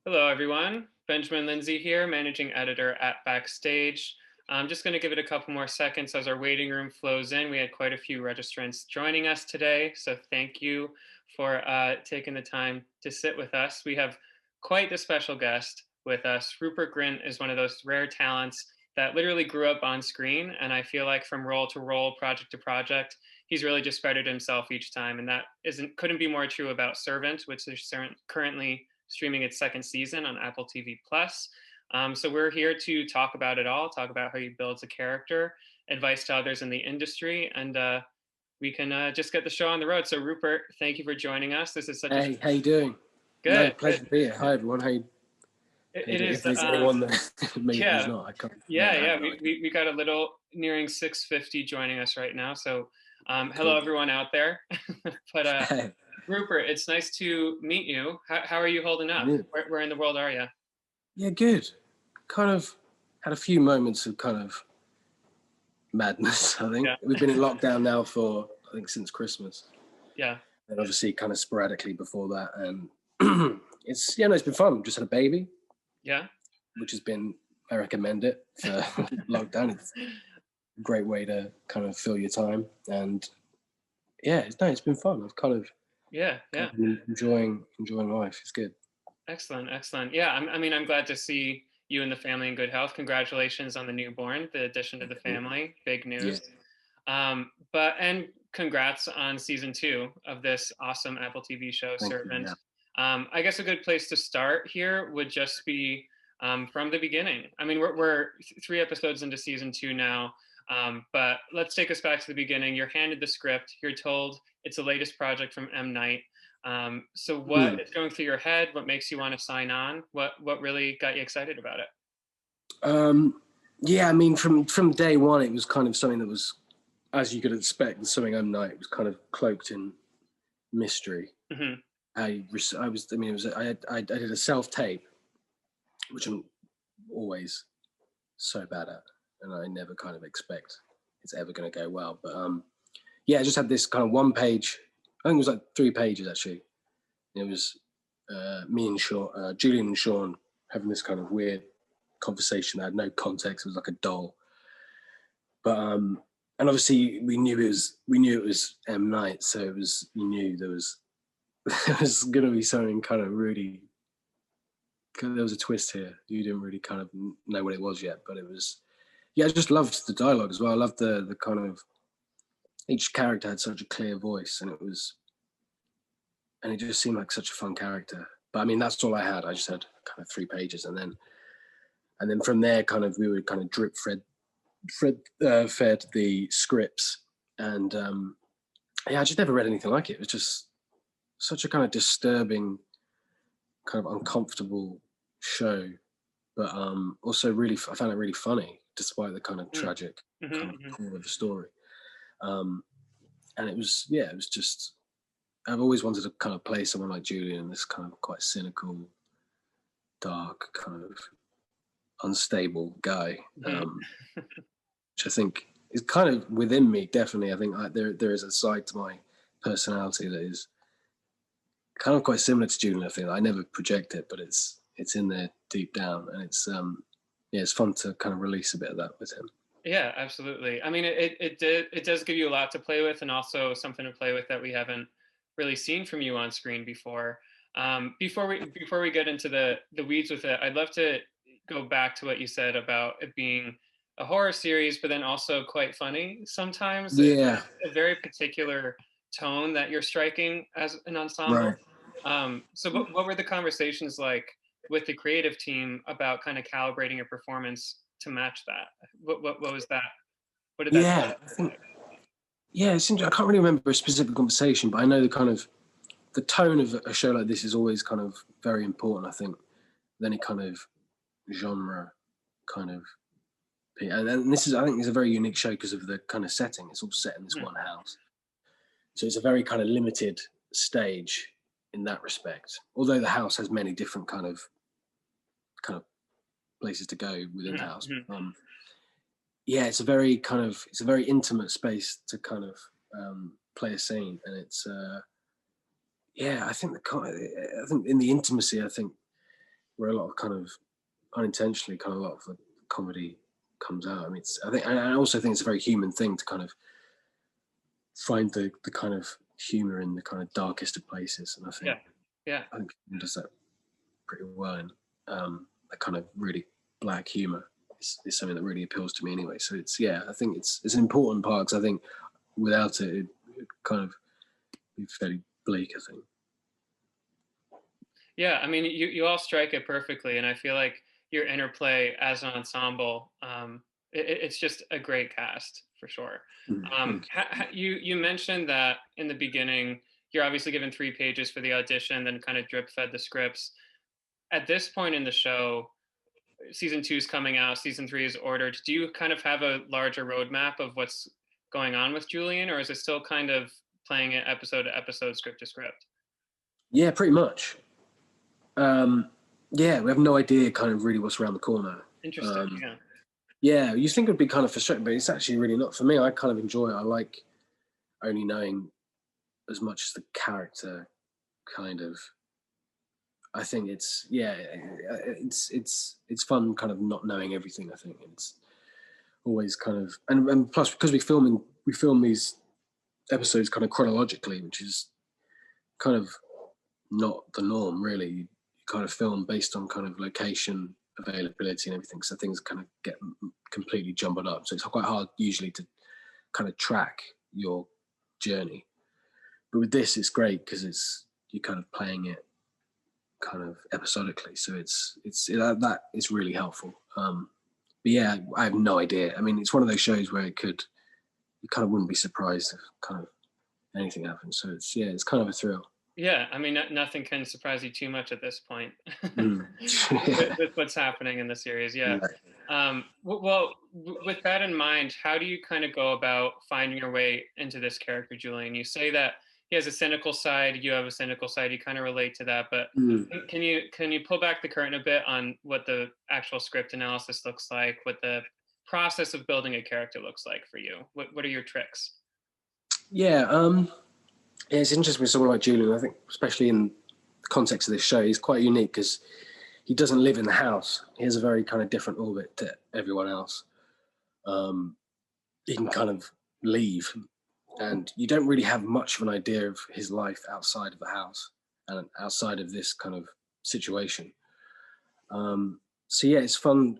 Hello, everyone. Benjamin Lindsay here, managing editor at Backstage. I'm just going to give it a couple more seconds as our waiting room flows in. We had quite a few registrants joining us today, so thank you for taking the time to sit with us. We have quite the special guest with us. Rupert Grint is one of those rare talents that literally grew up on screen, and I feel like from role to role, project to project, he's really just bettered himself each time, and that couldn't be more true about Servant, which is currently streaming its second season on Apple TV Plus. So we're here to talk about it all, talk about how he builds a character, advice to others in the industry, and we can just get the show on the road. So Rupert, thank you for joining us. This is such Hey, how you doing? Good. No, pleasure to be here. Hi everyone. How you It doing? is. If there's anyone that maybe Yeah, who's not, I can't. yeah. We got a little nearing 650 joining us right now. So hello everyone out there. But Hey. Rupert, it's nice to meet you. How are you holding up? Yeah. Where in the world are you? Yeah, good. Kind of had a few moments of kind of madness. I think we've been in lockdown now for since Christmas. Yeah. And obviously kind of sporadically before that, and it's been fun. Just had a baby. Yeah. Which has been, I recommend it for lockdown. It's a great way to kind of fill your time, and it's been fun. I've kind of been enjoying life. It's good. Excellent. Yeah, I'm glad to see you and the family in good health. Congratulations on the newborn, the addition to the family. Big news. Yeah. And congrats on season 2 of this awesome Apple TV show, Servant. I guess a good place to start here would just be from the beginning. I mean, we're 3 episodes into season 2 now, but let's take us back to the beginning. You're handed the script. You're told it's the latest project from M. Night. So what is going through your head? What makes you want to sign on? What really got you excited about it? Yeah, I mean, from day one, it was kind of something that was, as you could expect, something M. Night. It was kind of cloaked in mystery. Mm-hmm. I did a self-tape, which I'm always so bad at, and I never kind of expect it's ever going to go well. But I just had this kind of 1 page. I think it was like 3 pages actually. It was me and Julian and Sean having this kind of weird conversation that had no context. It was like a doll. But and obviously we knew it was M. Night, so you knew there was going to be something kind of really. There was a twist here. You didn't really kind of know what it was yet, but it was. Yeah, I just loved the dialogue as well. I loved the kind of. Each character had such a clear voice, and it just seemed like such a fun character. But I mean, that's all I had. I just had kind of 3 pages, and then from there, kind of we would kind of drip fed the scripts, and I just never read anything like it. It was just such a kind of disturbing, kind of uncomfortable show, but also really, I found it really funny, despite the kind of tragic kind of core of the story. And it was just. I've always wanted to kind of play someone like Julian, this kind of quite cynical, dark, kind of unstable guy, which I think is kind of within me. Definitely, I think there is a side to my personality that is kind of quite similar to Julian. I think I never project it, but it's in there deep down, and it's fun to kind of release a bit of that with him. Yeah, absolutely. I mean, it does give you a lot to play with, and also something to play with that we haven't really seen from you on screen before. Before we get into the weeds with it, I'd love to go back to what you said about it being a horror series, but then also quite funny sometimes. Yeah, a very particular tone that you're striking as an ensemble. Right. So what were the conversations like with the creative team about kind of calibrating your performance to match that? What was that? What did that? It's interesting. I can't really remember a specific conversation, but I know the tone of a show like this is always kind of very important. I think any kind of genre, kind of, and this is, I think, it's a very unique show because of the kind of setting. It's all set in this one house, so it's a very kind of limited stage in that respect. Although the house has many different kind of places to go within the house. It's a very intimate space to kind of play a scene, and it's I think in the intimacy, I think where a lot of kind of unintentionally kind of a lot of the comedy comes out. I mean, I also think it's a very human thing to kind of find the kind of humor in the kind of darkest of places, and I think he does that pretty well. And that kind of really black humor is something that really appeals to me anyway. So I think it's an important part, because I think without it, it kind of be fairly bleak, I think. Yeah, I mean, you all strike it perfectly, and I feel like your interplay as an ensemble, it's just a great cast for sure. You mentioned that in the beginning, you're obviously given 3 pages for the audition, then kind of drip fed the scripts. At this point in the show, season 2 is coming out, season 3 is ordered. Do you kind of have a larger roadmap of what's going on with Julian, or is it still kind of playing it episode to episode, script to script? Yeah, pretty much. We have no idea kind of really what's around the corner. Interesting. Yeah, you think it would be kind of frustrating, but it's actually really not. For me, I kind of enjoy it. I like only knowing as much as the character kind of. I think it's fun kind of not knowing everything. I think it's always kind of, and plus because we film these episodes kind of chronologically, which is kind of not the norm really. You kind of film based on kind of location availability and everything, so things kind of get completely jumbled up. So it's quite hard usually to kind of track your journey. But with this, it's great because you're kind of playing it kind of episodically, so that is really helpful. But yeah, I have no idea. I mean, it's one of those shows where you kind of wouldn't be surprised if kind of anything happens. So it's kind of a thrill. Yeah, I mean, nothing can surprise you too much at this point with what's happening in the series. Yeah. Well, with that in mind, how do you kind of go about finding your way into this character, Julian? You say that he has a cynical side, you have a cynical side. You kind of relate to that, but can you pull back the curtain a bit on what the actual script analysis looks like, what the process of building a character looks like for you? What are your tricks? Yeah, it's interesting with someone like Julian. I think, especially in the context of this show, he's quite unique because he doesn't live in the house. He has a very kind of different orbit to everyone else. He can kind of leave, and you don't really have much of an idea of his life outside of the house and outside of this kind of situation. So yeah, it's fun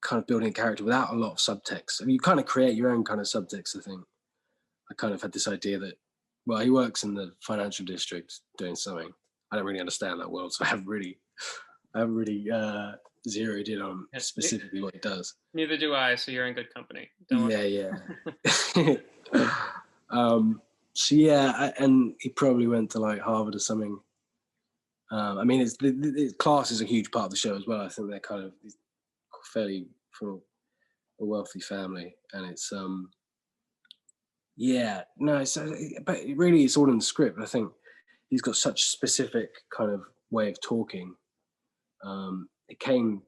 kind of building a character without a lot of subtext. I mean, you kind of create your own kind of subtext, I think. I kind of had this idea that, well, he works in the financial district doing something. I don't really understand that world, so I haven't really zeroed in on specifically what he does. Neither do I, so you're in good company. Yeah. So yeah, and he probably went to like Harvard or something. I mean, the class is a huge part of the show as well. I think they're kind of fairly from a wealthy family, and it's but really it's all in the script. I think he's got such specific kind of way of talking. It came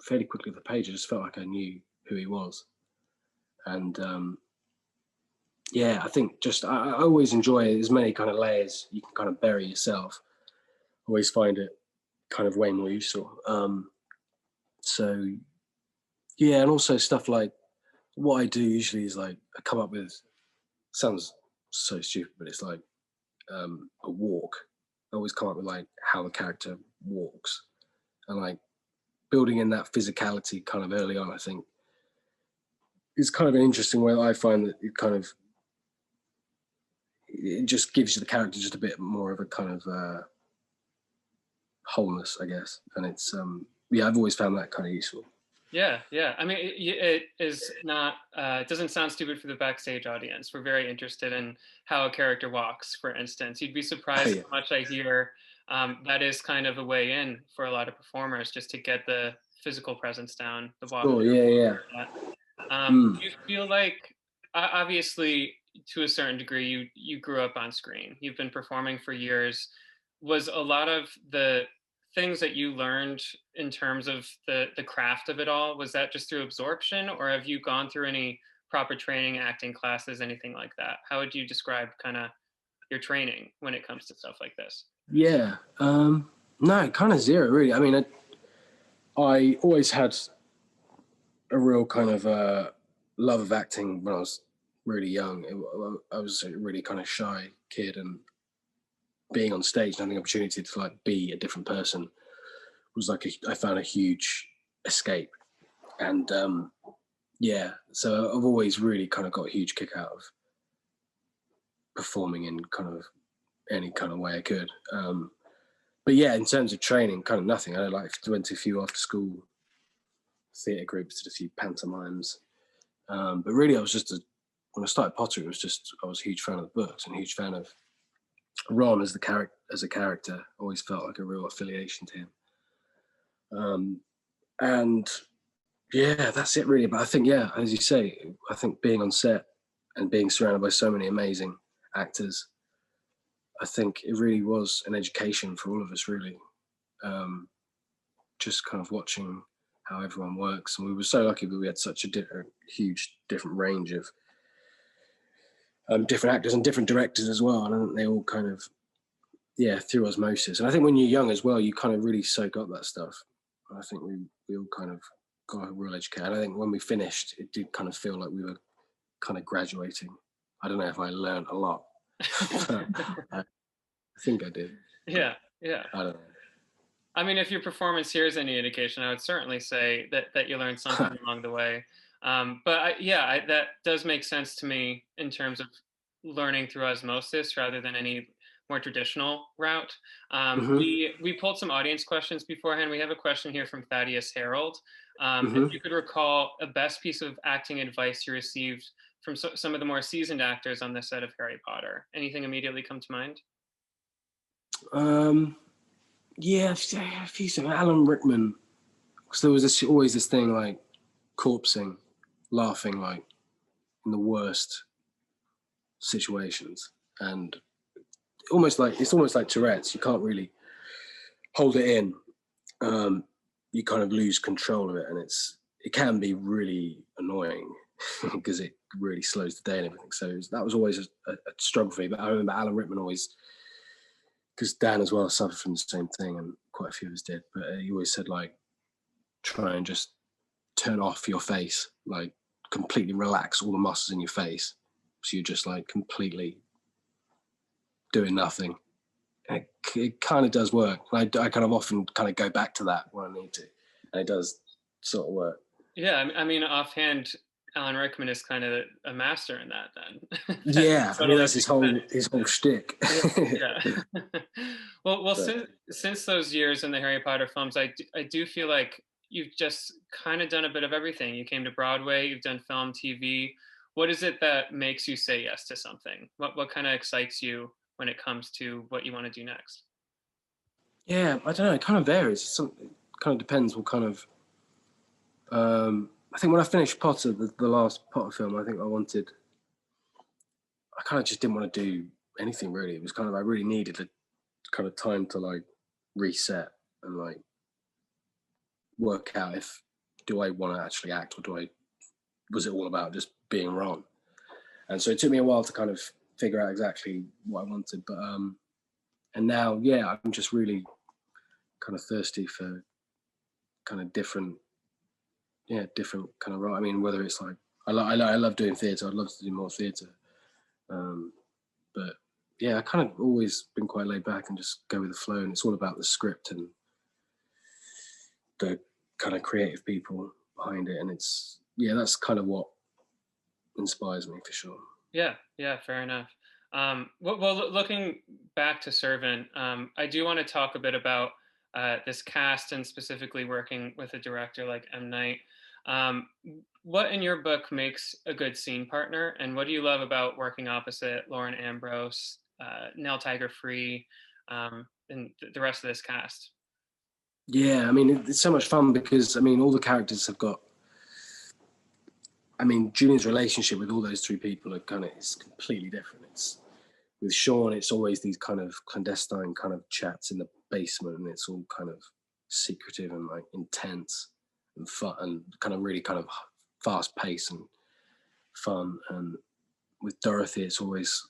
fairly quickly off the page. I just felt like I knew who he was, and I think I always enjoy as many kind of layers you can kind of bury yourself. Always find it kind of way more useful. So yeah, and also stuff like what I do usually is like I come up with, sounds so stupid, but it's like a walk. I always come up with like how the character walks, and like building in that physicality kind of early on, I think is kind of an interesting way. I find that it just gives you the character just a bit more of a kind of wholeness, I guess. And it's I've always found that kind of useful. Yeah. I mean, it is not. It doesn't sound stupid for the Backstage audience. We're very interested in how a character walks. For instance, you'd be surprised how much I hear. That is kind of a way in for a lot of performers, just to get the physical presence down. The walk. Oh yeah. Do you feel like, obviously, to a certain degree, you grew up on screen. You've been performing for years. Was a lot of the things that you learned in terms of the craft of it all, was that just through absorption, or have you gone through any proper training, acting classes, anything like that? How would you describe kind of your training when it comes to stuff like this? Yeah. No, kind of zero, really. I mean, I always had a real kind of love of acting when I was really young. I was a really kind of shy kid, and being on stage and having the opportunity to like be a different person was like I found a huge escape. And yeah, so I've always really kind of got a huge kick out of performing in kind of any kind of way I could. But yeah, in terms of training, kind of nothing. I went to a few after school theatre groups, did a few pantomimes. But really, when I started pottery, it was just I was a huge fan of the books and a huge fan of Ron as a character. Always felt like a real affiliation to him. And yeah, that's it really. But I think, yeah, as you say, I think being on set and being surrounded by so many amazing actors, I think it really was an education for all of us, really. Just kind of watching how everyone works. And we were so lucky that we had such a huge different range of different actors and different directors as well. And I think they all kind of, yeah, through osmosis. And I think when you're young as well, you kind of really soak up that stuff. And I think we all kind of got a real education. I think when we finished, it did kind of feel like we were kind of graduating. I don't know if I learned a lot. I think I did. Yeah, yeah. I don't know. I mean, if your performance here is any indication, I would certainly say that you learned something along the way. But that does make sense to me in terms of learning through osmosis rather than any more traditional route. We pulled some audience questions beforehand. We have a question here from Thaddeus Harold. If you could recall a best piece of acting advice you received from some of the more seasoned actors on the set of Harry Potter, anything immediately come to mind? Yeah, a few things. Alan Rickman, because there was always this thing like corpsing, laughing like in the worst situations, and it's almost like Tourette's. You can't really hold it in. You kind of lose control of it, and it can be really annoying because it really slows the day and everything. So that was always a struggle for me. But I remember Alan Rickman always, because Dan as well suffered from the same thing, and quite a few of us did. But he always said like, try and just turn off your face, like completely relax all the muscles in your face, so you're just like completely doing nothing. It kind of does work. I kind of often kind of go back to that when I need to, and it does sort of work. Yeah, I mean, offhand, Alan Rickman is kind of a master in that. Then, Yeah, I mean that's his whole shtick. Yeah. Well, since those years in the Harry Potter films, I do feel like you've just kind of done a bit of everything. You came to Broadway, you've done film, TV. What is it that makes you say yes to something? What kind of excites you when it comes to what you want to do next? Yeah, I don't know. It kind of varies. It kind of depends what kind of. I think when I finished Potter, the last Potter film, I think I kind of just didn't want to do anything really. It was kind of, I really needed a kind of time to like reset and like work out if do I want to actually act or was it all about just being Ron? And so it took me a while to kind of figure out exactly what I wanted. But and now, yeah, I'm just really kind of thirsty for kind of different kind of role. I mean, whether it's like I love doing theatre. I'd love to do more theatre, but yeah, I kind of always been quite laid back and just go with the flow. And it's all about the script and the kind of creative people behind it. And that's kind of what inspires me for sure. Yeah, fair enough. Well, looking back to Servant, I do want to talk a bit about this cast and specifically working with a director like M. Night. What in your book makes a good scene partner, and what do you love about working opposite Lauren Ambrose, Nell Tiger, and the rest of this cast? Yeah, I mean, it's so much fun because I mean, all the characters have got. I mean, Julian's relationship with all those three people is completely different. It's with Sean, it's always these kind of clandestine kind of chats in the basement, and it's all kind of secretive and like intense and fun and kind of really kind of fast paced and fun. And with Dorothy, it's always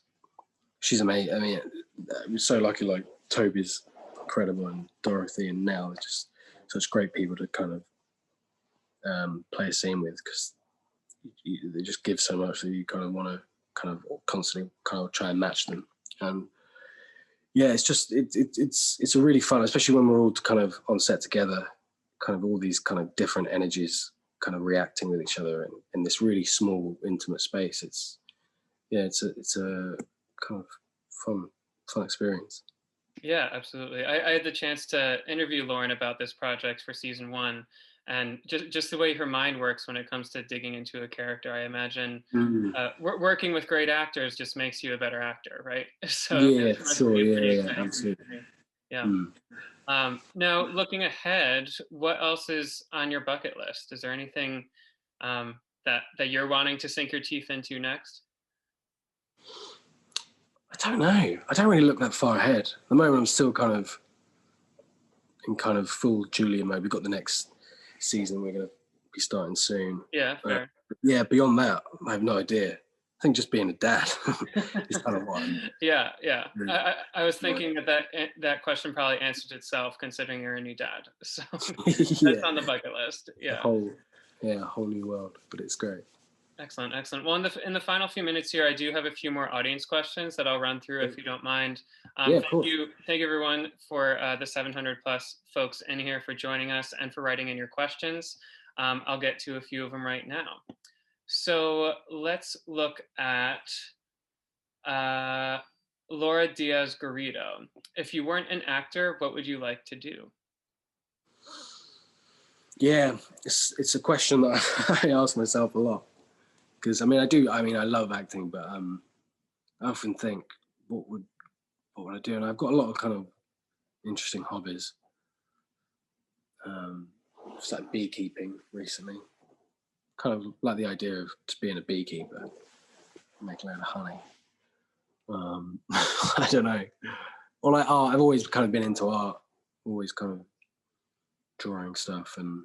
she's amazing. I mean, we're so lucky. Like Toby's incredible, and Dorothy and Nell are just such great people to kind of play a scene with, because they just give so much that you kind of want to kind of constantly kind of try and match them. And yeah, it's just it's a really fun, especially when we're all kind of on set together, kind of all these kind of different energies kind of reacting with each other in this really small, intimate space. It's a kind of fun experience. Yeah, absolutely. I had the chance to interview Lauren about this project for season 1, and just the way her mind works when it comes to digging into a character, I imagine working with great actors just makes you a better actor, right? So Yeah, it must sure. be a pretty Yeah, exciting absolutely. thing. Yeah. Now, looking ahead, what else is on your bucket list? Is there anything that you're wanting to sink your teeth into next? I don't know. I don't really look that far ahead. At the moment, I'm still kind of in kind of full Julia mode. We've got the next season we're going to be starting soon. Yeah, fair. Yeah, beyond that, I have no idea. I think just being a dad is kind of what I'm... Yeah. I was thinking that question probably answered itself, considering you're a new dad. So that's on the bucket list. Yeah. A whole new world, but it's great. Excellent. Well, in the final few minutes here, I do have a few more audience questions that I'll run through if you don't mind. Yeah, of course. Thank you everyone for the 700 plus folks in here for joining us and for writing in your questions. I'll get to a few of them right now. So let's look at Laura Diaz Garrido. If you weren't an actor, what would you like to do? Yeah, it's a question that I ask myself a lot, because I love acting, but I often think, what would I do? And I've got a lot of kind of interesting hobbies. Started beekeeping recently. Kind of like the idea of just being a beekeeper, making a load of honey. I don't know. Or like art. I've always kind of been into art. Always kind of drawing stuff, and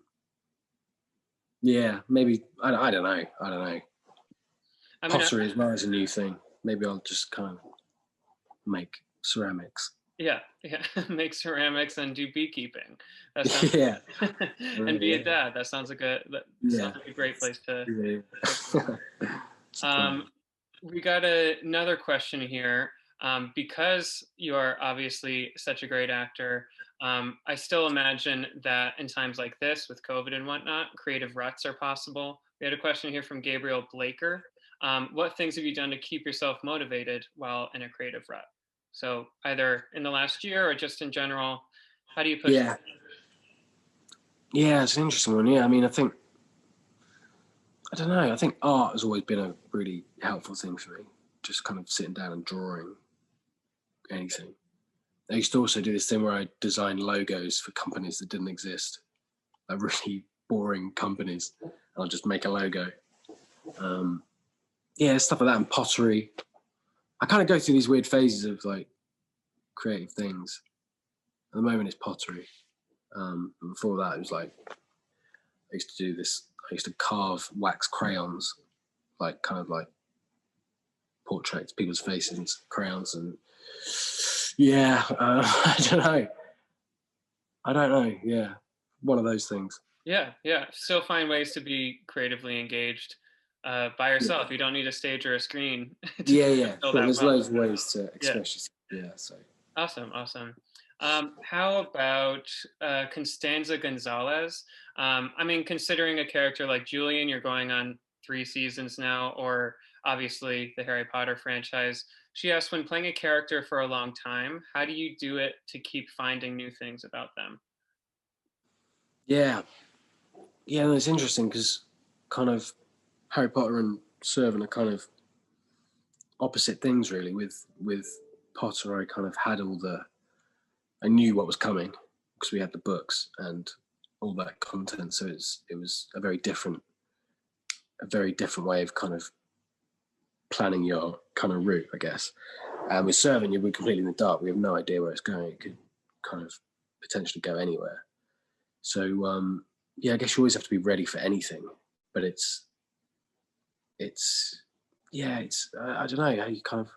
yeah, maybe I don't know. Pottery as well is a new thing. Maybe I'll just kind of make ceramics. Yeah, make ceramics and do beekeeping. That sounds, and be a dad. That sounds like a great place to. We got another question here. Because you are obviously such a great actor, I still imagine that in times like this, with COVID and whatnot, creative ruts are possible. We had a question here from Gabriel Blaker. What things have you done to keep yourself motivated while in a creative rut? So either in the last year or just in general, how do you push? Yeah, it's an interesting one. Yeah, I mean, I don't know. I think art has always been a really helpful thing for me. Just kind of sitting down and drawing anything. I used to also do this thing where I design logos for companies that didn't exist, like really boring companies. I'll just make a logo. Stuff like that, and pottery. I kind of go through these weird phases of like creative things. At the moment, it's pottery. Before that, it was like I used to do this. I used to carve wax crayons, like kind of like portraits, people's faces and crayons, and I don't know. Yeah, one of those things. Yeah. Still find ways to be creatively engaged by yourself. You don't need a stage or a screen. There's loads of ways to express yourself. Yeah. So awesome. How about Constanza Gonzalez? Considering a character like Julian, you're going on 3 seasons now, or obviously the Harry Potter franchise. She asked, when playing a character for a long time, how do you do it to keep finding new things about them? Yeah, it's interesting because kind of Harry Potter and Servant are kind of opposite things, really. With Potter, I kind of had I knew what was coming because we had the books and all that content. So it was a very different way of kind of planning your kind of route, I guess. And with Servant, we're completely in the dark. We have no idea where it's going. It could kind of potentially go anywhere. So I guess you always have to be ready for anything. But it's I don't know how you kind of.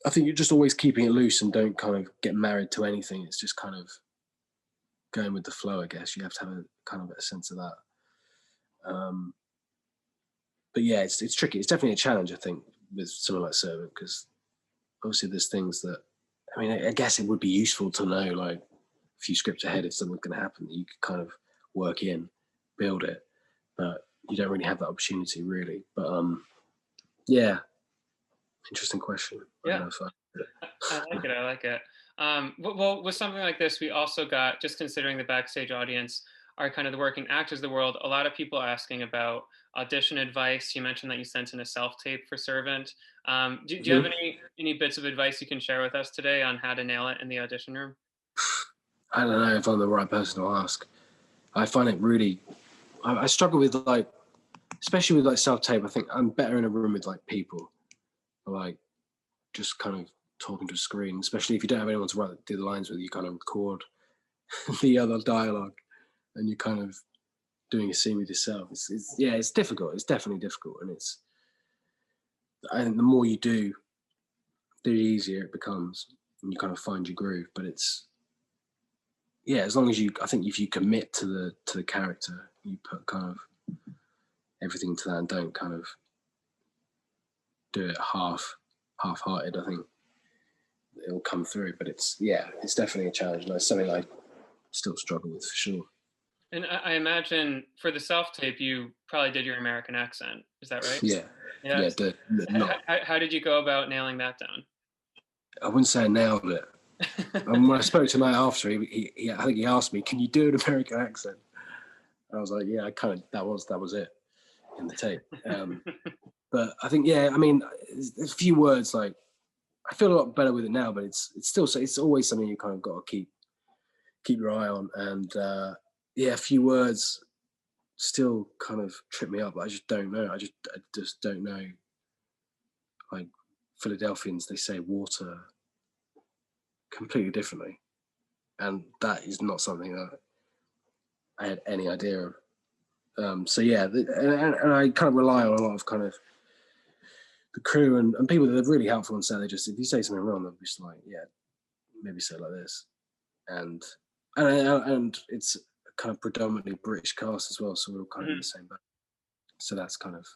I think you're just always keeping it loose and don't kind of get married to anything. It's just kind of going with the flow, I guess. You have to have a kind of a sense of that. But yeah, it's tricky. It's definitely a challenge, I think, with something like Servant, because obviously there's things that, I mean, I guess it would be useful to know like a few scripts ahead if something's going to happen that you could kind of work in, build it, but you don't really have that opportunity really. But yeah, interesting question. Yeah, I like it. I like it. Well, with something like this, we also got, just considering the Backstage audience are kind of the working actors of the world, a lot of people asking about audition advice. You mentioned that you sent in a self-tape for Servant. Do you have any bits of advice you can share with us today on how to nail it in the audition room? I don't know if I'm the right person to ask. I find it really, I struggle with like, especially with like self-tape. I think I'm better in a room with like people, like just kind of talking to a screen, especially if you don't have anyone to write do the lines with. You kind of record the other dialogue and you're kind of doing a scene with yourself. It's difficult. It's definitely difficult. And I think the more you do, the easier it becomes and you kind of find your groove. But as long as I think if you commit to the character, you put kind of everything to that and don't kind of do it half-hearted, I think it'll come through. But it's definitely a challenge, and it's something I still struggle with for sure. And I imagine for the self-tape, you probably did your American accent. Is that right? Yeah. How did you go about nailing that down? I wouldn't say I nailed it. And when I spoke to him after, he I think he asked me, "Can you do an American accent?" And I was like, "Yeah, I kind of that was it in the tape." But I think, I mean, there's a few words like I feel a lot better with it now, but it's still it's always something you kind of got to keep your eye on. And a few words still kind of trip me up. I just don't know. I just don't know. Like Philadelphians, they say water completely differently, and that is not something that I had any idea of. And I kind of rely on a lot of kind of the crew and people that are really helpful and say if you say something wrong, they'll be just like, maybe say it like this, and it's kind of predominantly British cast as well, so we're all kind of in the same boat. So that's kind of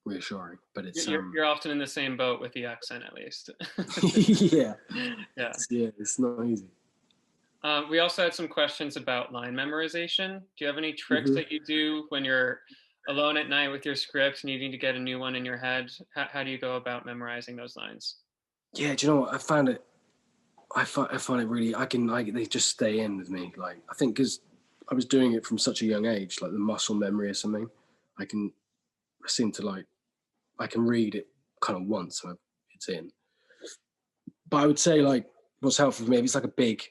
reassuring. But it's you're often in the same boat with the accent, at least. It's not easy. We also had some questions about line memorization. Do you have any tricks that you do when you're alone at night with your script, needing to get a new one in your head? How do you go about memorizing those lines? Yeah, do you know what? I find it really, they just stay in with me. Like, I think because I was doing it from such a young age, like the muscle memory or something, I can read it kind of once and it's in. But I would say like what's helpful for me, if it's like a big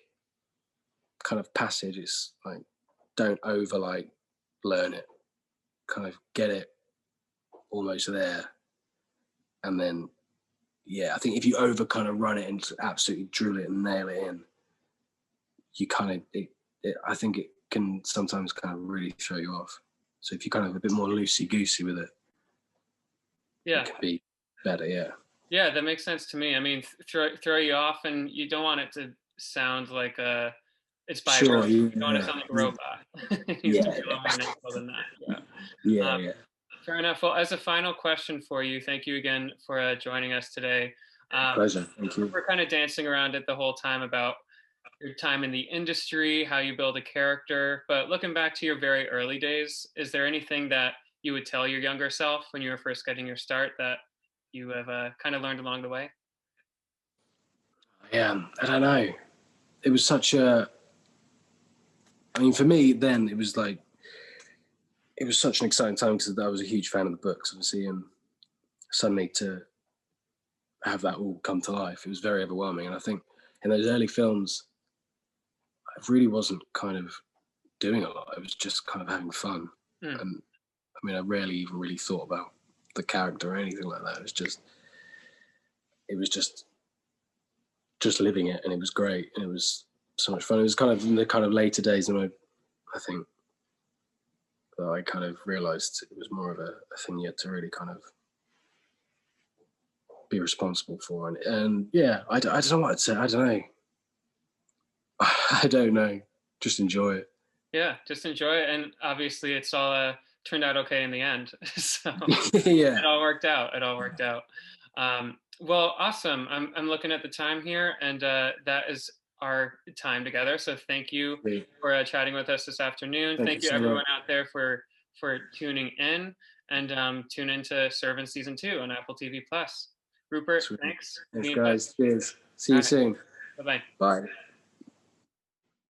kind of passage, it's like don't over like learn it, kind of get it almost there, and then I think if you over kind of run it and absolutely drill it and nail it in, you kind of I think it can sometimes kind of really throw you off. So if you're kind of a bit more loosey goosey with it, it can be better. Yeah, that makes sense to me. I mean, throw you off, and you don't want it to sound like it's by rote. You don't want to sound like a robot. It needs to be a little more natural than that. Fair enough. Well, as a final question for you, thank you again for joining us today. Pleasure. Thank you. We're kind of dancing around it the whole time about your time in the industry, how you build a character. But looking back to your very early days, is there anything that you would tell your younger self when you were first getting your start that you have kind of learned along the way? Yeah, I don't know. It was such a, I mean, for me then, it was such an exciting time because I was a huge fan of the books, obviously, and suddenly to have that all come to life, it was very overwhelming. And I think in those early films, I really wasn't kind of doing a lot. I was just kind of having fun. And I mean, I rarely even really thought about the character or anything like that. It was just living it, and it was great. And it was so much fun. It was kind of in the kind of later days, and I think that I kind of realised it was more of a thing you had to really kind of be responsible for. And yeah, I don't know what I'd say. I don't know. I don't know. Just enjoy it. Yeah, just enjoy it. And obviously it's all turned out okay in the end. So Yeah. it all worked out. It all worked out. Well, awesome. I'm looking at the time here, and that is our time together. So thank you for chatting with us this afternoon. Thank you so everyone much. out there for tuning in, and tune into Servant Season 2 on Apple TV Plus. Rupert, Sweet. thanks. Thanks, Be in touch. guys. Cheers. See All you right. soon. Bye-bye. Bye.